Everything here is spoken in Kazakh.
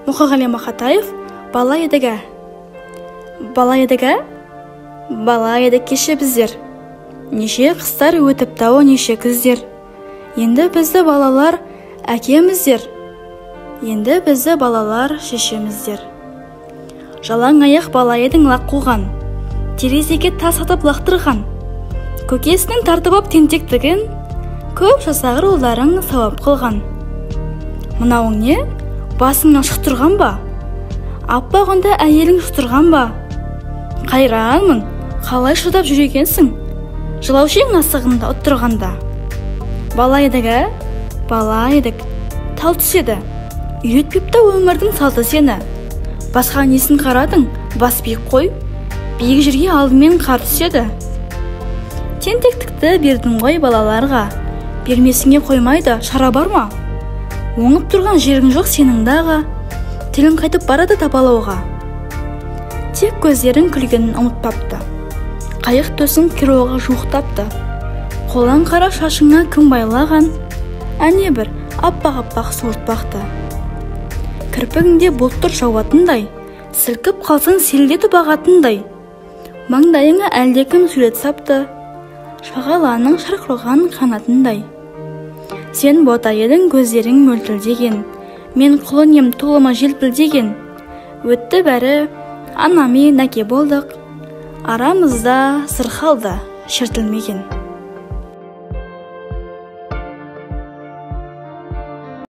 Мұқағали Мақатаев бала едігі. Бала едігі, бала едік кеше біздер. Неше қыстар өтіп тауы неше күздер. Енді бізді балалар әкеміздер. Енді бізді балалар шешеміздер. Жалаң аяқ бала едің лақ қуған, терезеге тас атып лақтырған. Көкесінің тартып ап тентектігін көп жасағыр ұлдарың сауап қылған. Мынауың не? Басыңнан шықтырған ба? Аппағында әйелің шықтырған ба? Қайранмын, қалай шыдап жүр екенсің? Жылаушың асығында ұттырғанда. Бала едігі, бала едік, тал түседі. Үйретпепті өмірдің салты сені. Басқа несін қарадың, бас биік қой, биік жерге алдымен қар түседі. Тентектікті бердің ғой балаларға, бермесіңе қоймайды, шара бар ма? Оңып тұрған жерің жоқ сенің дағы, тілін қайтып барады тапалауға. Тек көздерің күлгенін ұмытпапты, қайық төсін кіруға жуықтапты. Қолан қара шашыңа кім байлаған, әне бір аппақ-аппақ суыртпақты. Кірпігіңде бұлттыр жауатындай, сілкіп қалсың селдетіп ағатындай. Маңдайыңа әлдекім сурет сапты, шағаланың шарқырған қанатындай. Сен бота едің көздерің мөлтілдеген, мен құлын ем тұлыма желпілдеген. Өтті бәрі анаме нәке болдық, арамызда сыр қалды шертілмеген.